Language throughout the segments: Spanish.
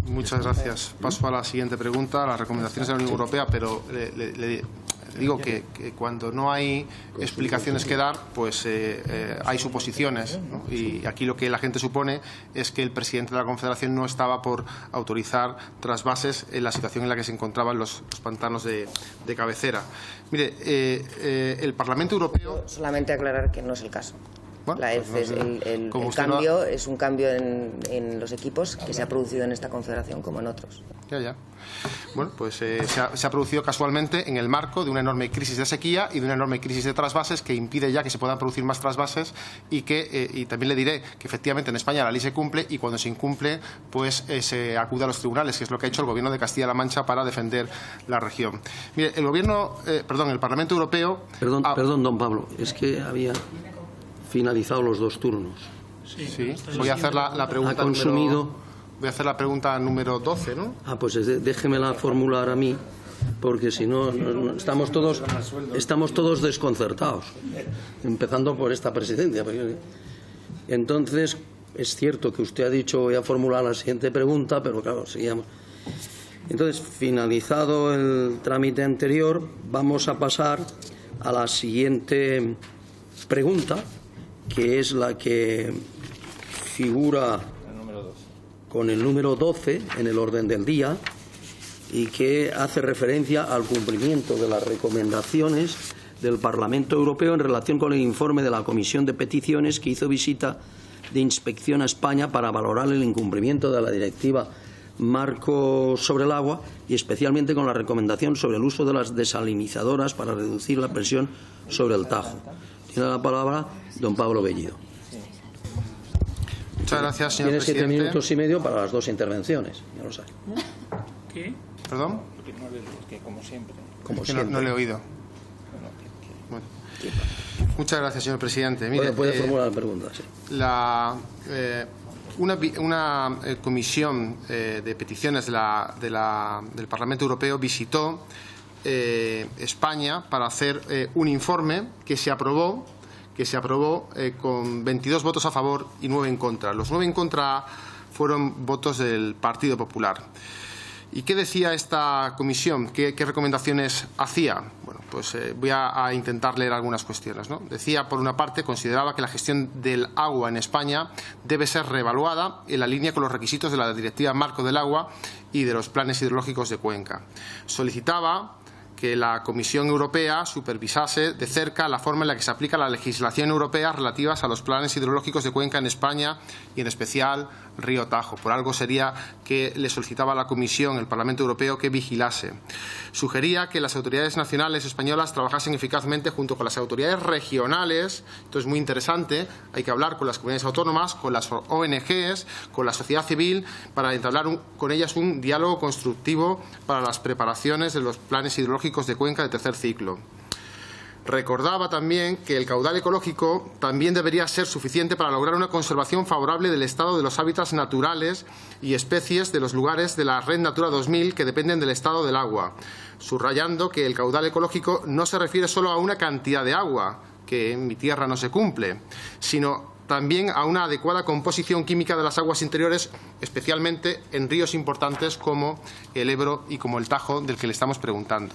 Muchas gracias. Paso a la siguiente pregunta, las recomendaciones de la Unión Europea, pero le digo que cuando no hay explicaciones que dar, pues hay suposiciones, ¿no? Y aquí lo que la gente supone es que el presidente de la Confederación no estaba por autorizar trasvases en la situación en la que se encontraban los pantanos de cabecera. Mire, el Parlamento Europeo... Solamente aclarar que no es el caso. Bueno, el cambio es un cambio en los equipos que se ha producido en esta confederación como en otros. Ya. Bueno, pues se ha producido casualmente en el marco de una enorme crisis de sequía y de una enorme crisis de trasvases que impide ya que se puedan producir más trasvases y también le diré que efectivamente en España la ley se cumple y cuando se incumple pues se acude a los tribunales, que es lo que ha hecho el Gobierno de Castilla-La Mancha para defender la región. Mire, el Parlamento Europeo... Perdón, don Pablo, es que había finalizado los 2 turnos. Sí. Voy a hacer la pregunta Voy a hacer la pregunta número 12, ¿no? Pues déjemela formular a mí, porque si no, estamos todos desconcertados, empezando por esta presidencia. Entonces, es cierto que usted ha dicho voy a formular la siguiente pregunta, pero claro, seguíamos. Entonces, finalizado el trámite anterior, vamos a pasar a la siguiente pregunta, que es la que figura con el número 12 en el orden del día y que hace referencia al cumplimiento de las recomendaciones del Parlamento Europeo en relación con el informe de la Comisión de Peticiones que hizo visita de inspección a España para valorar el incumplimiento de la Directiva Marco sobre el agua y especialmente con la recomendación sobre el uso de las desalinizadoras para reducir la presión sobre el Tajo. Tiene la palabra don Pablo Bellido. Muchas gracias, señor Tiene presidente. 7 minutos y medio para las 2 intervenciones. Ya lo sabe. ¿Qué? ¿Perdón? Que como siempre. Como siempre. No le he oído. Bueno. Muchas gracias, señor presidente. Mire, puede formular la pregunta. Sí. Una comisión de peticiones del Parlamento Europeo visitó España para hacer un informe que se aprobó con 22 votos a favor y 9 en contra. Los 9 en contra fueron votos del Partido Popular. ¿Y qué decía esta comisión? ¿Qué recomendaciones hacía? Bueno, pues voy a intentar leer algunas cuestiones, ¿no? Decía, por una parte, consideraba que la gestión del agua en España debe ser reevaluada en la línea con los requisitos de la Directiva Marco del Agua y de los planes hidrológicos de cuenca. Solicitaba que la Comisión Europea supervisase de cerca la forma en la que se aplica la legislación europea relativa a los planes hidrológicos de cuenca en España y en especial Río Tajo. Por algo sería que le solicitaba a la Comisión, el Parlamento Europeo, que vigilase. Sugería que las autoridades nacionales españolas trabajasen eficazmente junto con las autoridades regionales. Esto es muy interesante. Hay que hablar con las comunidades autónomas, con las ONGs, con la sociedad civil, para entablar con ellas un diálogo constructivo para las preparaciones de los planes hidrológicos de cuenca de tercer ciclo. Recordaba también que el caudal ecológico también debería ser suficiente para lograr una conservación favorable del estado de los hábitats naturales y especies de los lugares de la Red Natura 2000 que dependen del estado del agua, subrayando que el caudal ecológico no se refiere solo a una cantidad de agua, que en mi tierra no se cumple, sino también a una adecuada composición química de las aguas interiores, especialmente en ríos importantes como el Ebro y como el Tajo, del que le estamos preguntando.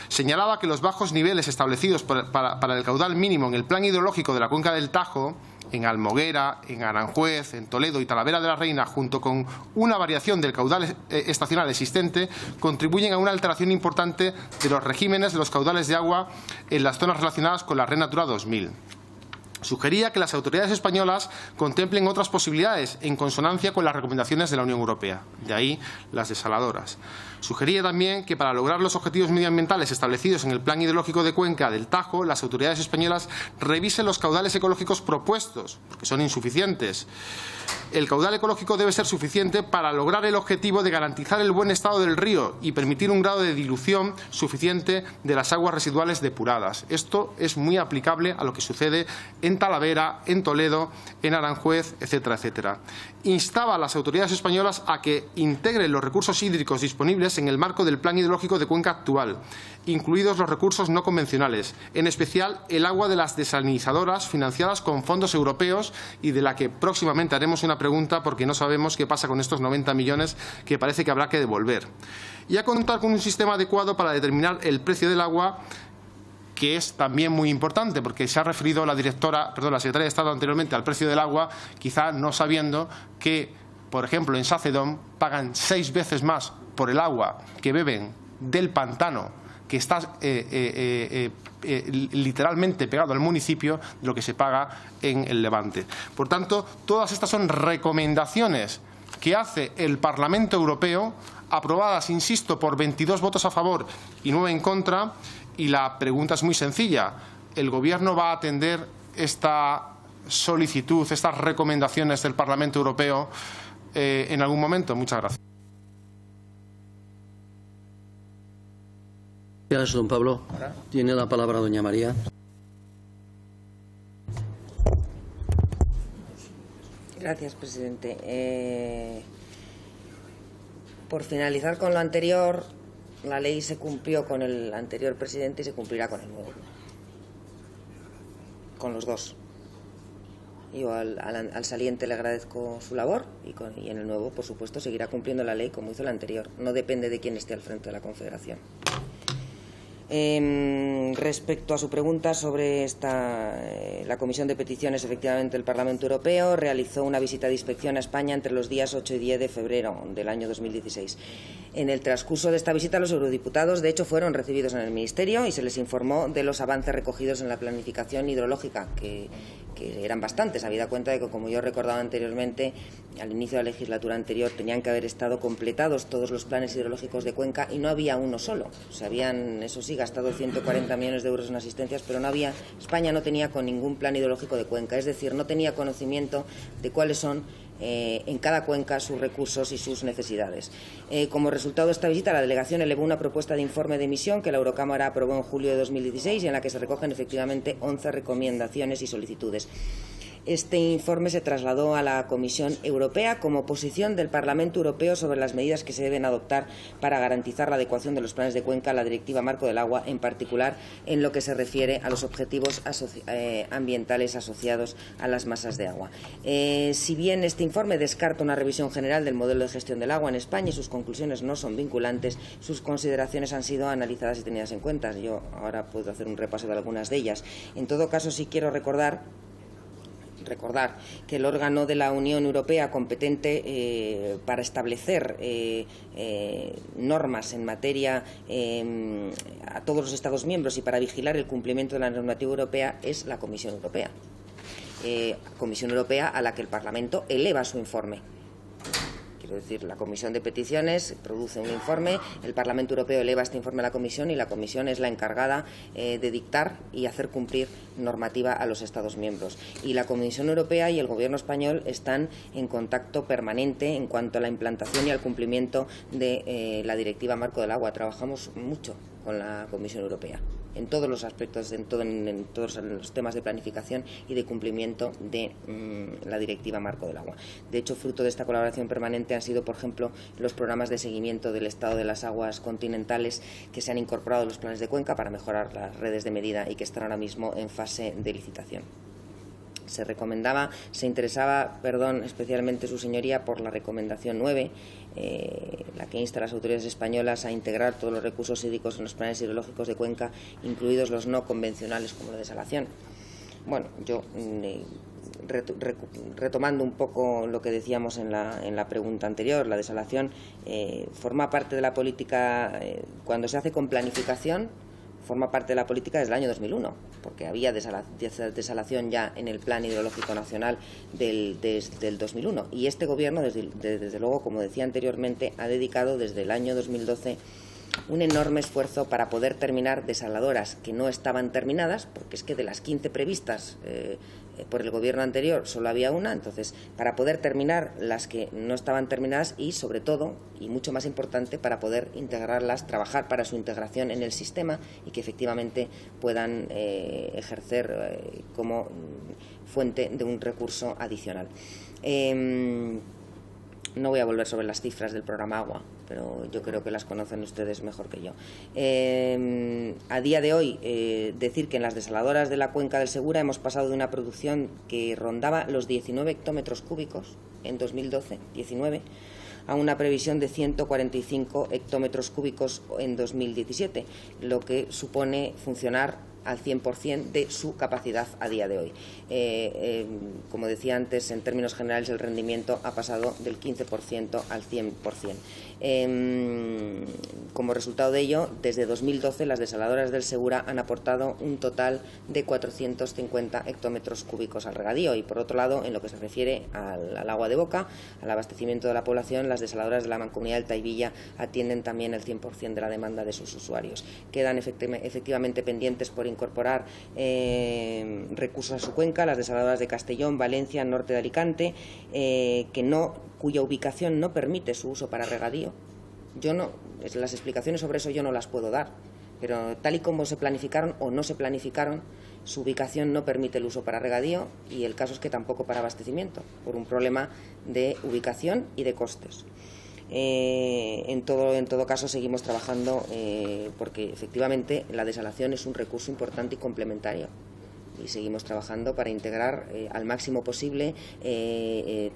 Señalaba que los bajos niveles establecidos para el caudal mínimo en el plan hidrológico de la cuenca del Tajo, en Almoguera, en Aranjuez, en Toledo y Talavera de la Reina, junto con una variación del caudal estacional existente, contribuyen a una alteración importante de los regímenes de los caudales de agua en las zonas relacionadas con la Red Natura 2000. Sugería que las autoridades españolas contemplen otras posibilidades en consonancia con las recomendaciones de la Unión Europea, de ahí las desaladoras. Sugería también que para lograr los objetivos medioambientales establecidos en el Plan Hidrológico de Cuenca del Tajo, las autoridades españolas revisen los caudales ecológicos propuestos, porque son insuficientes. El caudal ecológico debe ser suficiente para lograr el objetivo de garantizar el buen estado del río y permitir un grado de dilución suficiente de las aguas residuales depuradas. Esto es muy aplicable a lo que sucede en Talavera, en Toledo, en Aranjuez, etcétera, etcétera. Instaba a las autoridades españolas a que integren los recursos hídricos disponibles en el marco del Plan Hidrológico de Cuenca actual, incluidos los recursos no convencionales, en especial el agua de las desalinizadoras financiadas con fondos europeos y de la que próximamente haremos una pregunta porque no sabemos qué pasa con estos 90 millones que parece que habrá que devolver. Y a contar con un sistema adecuado para determinar el precio del agua, que es también muy importante, porque se ha referido la secretaria de Estado anteriormente al precio del agua, quizá no sabiendo que, por ejemplo, en Sacedón pagan 6 veces más por el agua que beben del pantano, que está literalmente pegado al municipio, de lo que se paga en el Levante. Por tanto, todas estas son recomendaciones que hace el Parlamento Europeo, aprobadas, insisto, por 22 votos a favor y 9 en contra. Y la pregunta es muy sencilla. ¿El Gobierno va a atender esta solicitud, estas recomendaciones del Parlamento Europeo en algún momento? Muchas gracias. Gracias, don Pablo. Tiene la palabra doña María. Gracias, presidente. Por finalizar con lo anterior, la ley se cumplió con el anterior presidente y se cumplirá con el nuevo. Con los dos. Yo al saliente le agradezco su labor y en el nuevo, por supuesto, seguirá cumpliendo la ley como hizo el anterior. No depende de quién esté al frente de la Confederación. Respecto a su pregunta sobre la Comisión de Peticiones, efectivamente el Parlamento Europeo realizó una visita de inspección a España entre los días 8 y 10 de febrero del año 2016. En el transcurso de esta visita, los eurodiputados, de hecho, fueron recibidos en el Ministerio y se les informó de los avances recogidos en la planificación hidrológica, que eran bastantes, habida cuenta de que, como yo recordaba anteriormente, al inicio de la legislatura anterior tenían que haber estado completados todos los planes hidrológicos de Cuenca y no había uno solo. Se habían, eso sí, gastado 140 millones de euros en asistencias, pero España no tenía con ningún plan hidrológico de Cuenca, es decir, no tenía conocimiento de cuáles son en cada cuenca sus recursos y sus necesidades. Como resultado de esta visita, la delegación elevó una propuesta de informe de misión que la Eurocámara aprobó en julio de 2016 y en la que se recogen efectivamente 11 recomendaciones y solicitudes. Este informe se trasladó a la Comisión Europea como posición del Parlamento Europeo sobre las medidas que se deben adoptar para garantizar la adecuación de los planes de Cuenca a la Directiva Marco del Agua, en particular en lo que se refiere a los objetivos ambientales asociados a las masas de agua. Si bien este informe descarta una revisión general del modelo de gestión del agua en España y sus conclusiones no son vinculantes, sus consideraciones han sido analizadas y tenidas en cuenta. Yo ahora puedo hacer un repaso de algunas de ellas. En todo caso, sí quiero recordar que el órgano de la Unión Europea competente para establecer normas en materia a todos los Estados miembros y para vigilar el cumplimiento de la normativa europea es la Comisión Europea. Comisión Europea a la que el Parlamento eleva su informe. Quiero decir, la Comisión de Peticiones produce un informe, el Parlamento Europeo eleva este informe a la Comisión y la Comisión es la encargada de dictar y hacer cumplir normativa a los Estados miembros. Y la Comisión Europea y el Gobierno español están en contacto permanente en cuanto a la implantación y al cumplimiento de la Directiva Marco del Agua. Trabajamos mucho con la Comisión Europea en todos los aspectos, en todos los temas de planificación y de cumplimiento de la Directiva Marco del Agua. De hecho, fruto de esta colaboración permanente han sido, por ejemplo, los programas de seguimiento del estado de las aguas continentales que se han incorporado en los planes de Cuenca para mejorar las redes de medida y que están ahora mismo en fase de licitación. Se interesaba, especialmente su señoría por la recomendación 9, la que insta a las autoridades españolas a integrar todos los recursos hídricos en los planes hidrológicos de Cuenca, incluidos los no convencionales como la desalación. Bueno, yo retomando un poco lo que decíamos en la pregunta anterior, la desalación forma parte de la política cuando se hace con planificación. Forma parte de la política desde el año 2001, porque había desalación ya en el Plan Hidrológico Nacional del 2001. Y este Gobierno, desde luego, como decía anteriormente, ha dedicado desde el año 2012 un enorme esfuerzo para poder terminar desaladoras que no estaban terminadas, porque es que de las 15 previstas por el Gobierno anterior solo había una, entonces para poder terminar las que no estaban terminadas y sobre todo, y mucho más importante, para poder integrarlas, trabajar para su integración en el sistema y que efectivamente puedan ejercer como fuente de un recurso adicional. No voy a volver sobre las cifras del programa Agua, pero yo creo que las conocen ustedes mejor que yo. A día de hoy, decir que en las desaladoras de la cuenca del Segura hemos pasado de una producción que rondaba los 19 hectómetros cúbicos en 2012, 19, a una previsión de 145 hectómetros cúbicos en 2017, lo que supone funcionar al 100% de su capacidad a día de hoy. Como decía antes, en términos generales el rendimiento ha pasado del 15% al 100%. Como resultado de ello, desde 2012 las desaladoras del Segura han aportado un total de 450 hectómetros cúbicos al regadío y, por otro lado, en lo que se refiere al agua de boca, al abastecimiento de la población, las desaladoras de la Mancomunidad del Taivilla atienden también el 100% de la demanda de sus usuarios. Quedan efectivamente pendientes por incorporar recursos a su cuenca las desaladoras de Castellón, Valencia, norte de Alicante, cuya ubicación no permite su uso para regadío. Las explicaciones sobre eso yo no las puedo dar, pero tal y como se planificaron o no se planificaron, su ubicación no permite el uso para regadío y el caso es que tampoco para abastecimiento, por un problema de ubicación y de costes. En todo caso seguimos trabajando porque efectivamente la desalación es un recurso importante y complementario y seguimos trabajando para integrar al máximo posible.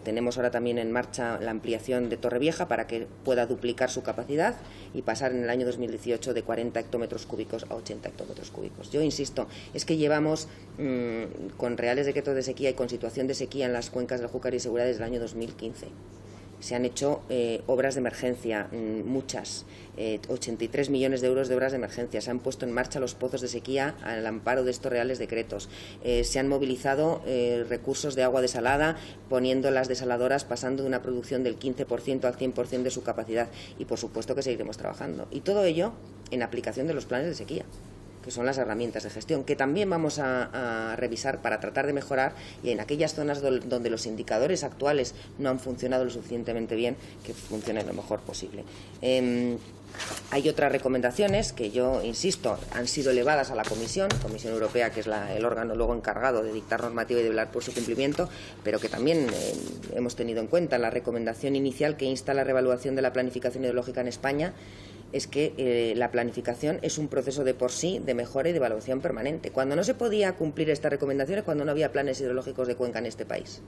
Tenemos ahora también en marcha la ampliación de Torrevieja para que pueda duplicar su capacidad y pasar en el año 2018 de 40 hectómetros cúbicos a 80 hectómetros cúbicos. Yo insisto, es que llevamos con reales decretos de sequía y con situación de sequía en las cuencas del Júcar y Segura desde el año 2015. Se han hecho obras de emergencia, muchas, 83 millones de euros de obras de emergencia. Se han puesto en marcha los pozos de sequía al amparo de estos reales decretos. Se han movilizado recursos de agua desalada, poniendo las desaladoras, pasando de una producción del 15% al 100% de su capacidad. Y, por supuesto, que seguiremos trabajando. Y todo ello en aplicación de los planes de sequía, que son las herramientas de gestión, que también vamos a revisar para tratar de mejorar y en aquellas zonas donde los indicadores actuales no han funcionado lo suficientemente bien, que funcionen lo mejor posible. Hay otras recomendaciones que yo insisto han sido elevadas a la Comisión Europea, que es el órgano luego encargado de dictar normativa y de velar por su cumplimiento, pero que también hemos tenido en cuenta. La recomendación inicial que insta a la reevaluación de la planificación hidrológica en España es que la planificación es un proceso de por sí de mejora y de evaluación permanente. Cuando no se podía cumplir esta recomendación es cuando no había planes hidrológicos de cuenca en este país.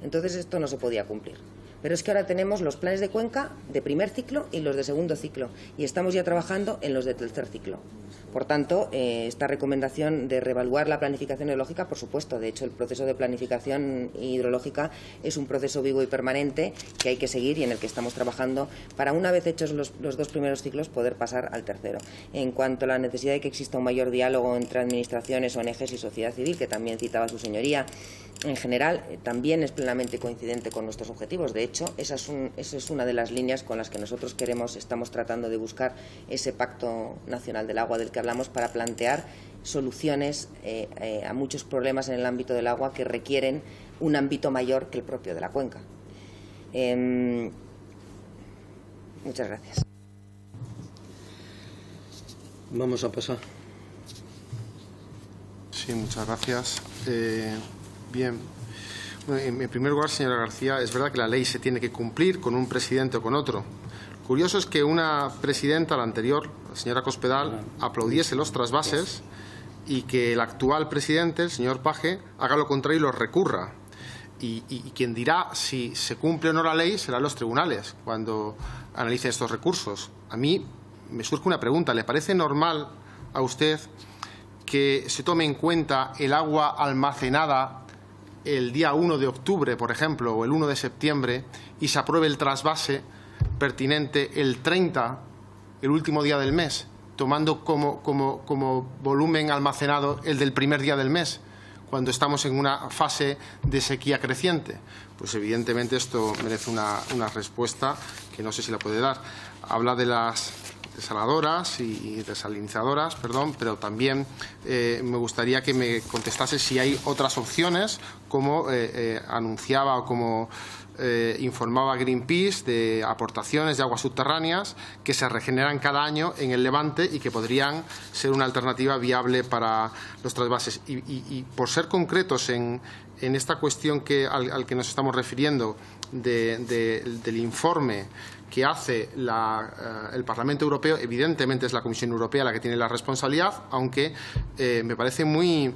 Entonces esto no se podía cumplir. Pero es que ahora tenemos los planes de cuenca de primer ciclo y los de segundo ciclo y estamos ya trabajando en los de tercer ciclo. Por tanto, esta recomendación de reevaluar la planificación hidrológica, por supuesto, de hecho el proceso de planificación hidrológica es un proceso vivo y permanente que hay que seguir y en el que estamos trabajando para, una vez hechos los dos primeros ciclos, poder pasar al tercero. En cuanto a la necesidad de que exista un mayor diálogo entre administraciones, ONGs y sociedad civil, que también citaba su señoría, en general también es plenamente coincidente con nuestros objetivos. De hecho, esa es una de las líneas con las que nosotros estamos tratando de buscar ese Pacto Nacional del Agua del que hablamos para plantear soluciones a muchos problemas en el ámbito del agua que requieren un ámbito mayor que el propio de la cuenca. Muchas gracias. Vamos a pasar. Sí, muchas gracias. Bien. Bueno, en primer lugar, señora García, es verdad que la ley se tiene que cumplir con un presidente o con otro. Curioso es que una presidenta, la anterior, la señora Cospedal, aplaudiese los trasvases y que el actual presidente, el señor Page, haga lo contrario y los recurra. Y quien dirá si se cumple o no la ley serán los tribunales cuando analicen estos recursos. A mí me surge una pregunta. ¿Le parece normal a usted que se tome en cuenta el agua almacenada el día 1 de octubre, por ejemplo, o el 1 de septiembre, y se apruebe el trasvase pertinente el 30, el último día del mes, tomando como volumen almacenado el del primer día del mes, cuando estamos en una fase de sequía creciente? Pues evidentemente esto merece una respuesta que no sé si la puede dar. Habla de desaladoras y desalinizadoras, pero también me gustaría que me contestase si hay otras opciones, como anunciaba o como informaba Greenpeace, de aportaciones de aguas subterráneas que se regeneran cada año en el Levante y que podrían ser una alternativa viable para los trasvases. Y por ser concretos en esta cuestión al que nos estamos refiriendo del informe que hace el Parlamento Europeo, evidentemente es la Comisión Europea la que tiene la responsabilidad, aunque me parece muy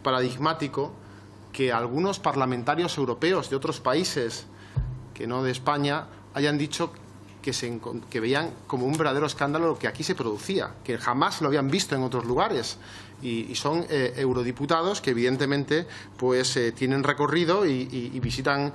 paradigmático que algunos parlamentarios europeos de otros países que no de España hayan dicho que veían como un verdadero escándalo lo que aquí se producía, que jamás lo habían visto en otros lugares. Y son eurodiputados que evidentemente pues tienen recorrido y visitan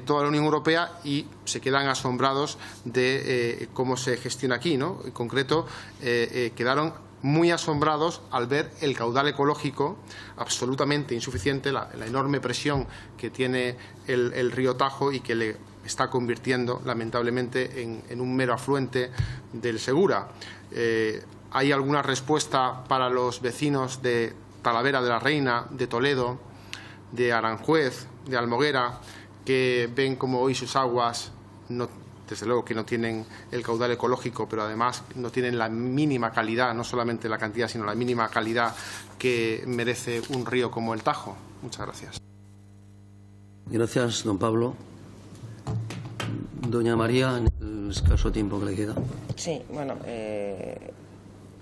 toda la Unión Europea y se quedan asombrados de cómo se gestiona aquí, ¿no? En concreto, quedaron muy asombrados al ver el caudal ecológico absolutamente insuficiente, la enorme presión que tiene el río Tajo y que le está convirtiendo lamentablemente en un mero afluente del Segura. ¿Hay alguna respuesta para los vecinos de Talavera de la Reina, de Toledo, de Aranjuez, de Almoguera, que ven como hoy sus aguas, desde luego que no tienen el caudal ecológico, pero además no tienen la mínima calidad, no solamente la cantidad, sino la mínima calidad que merece un río como el Tajo? Muchas gracias. Gracias, don Pablo. Doña María, en el escaso tiempo que le queda. Sí, bueno,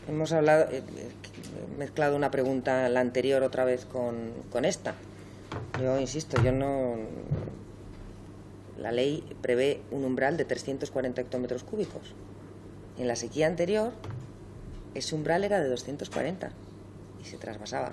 hemos hablado, mezclado una pregunta, la anterior, otra vez con esta. Yo insisto, la ley prevé un umbral de 340 hectómetros cúbicos. En la sequía anterior, ese umbral era de 240 y se trasvasaba.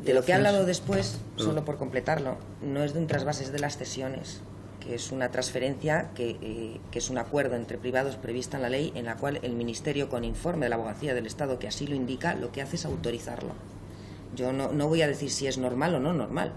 De lo que ha hablado después, solo por completarlo, no es de un trasvase, es de las cesiones, que es una transferencia que es un acuerdo entre privados prevista en la ley, en la cual el Ministerio, con informe de la Abogacía del Estado que así lo indica, lo que hace es autorizarlo. Yo no voy a decir si es normal o no normal.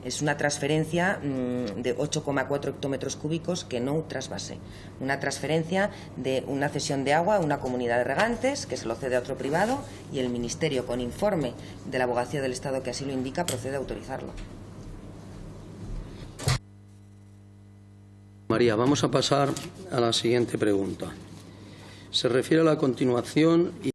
Es una transferencia de 8,4 hectómetros cúbicos que no trasvase. Una transferencia de una cesión de agua a una comunidad de regantes que se lo cede a otro privado y el Ministerio, con informe de la Abogacía del Estado que así lo indica, procede a autorizarlo. María, vamos a pasar a la siguiente pregunta. Se refiere a la continuación y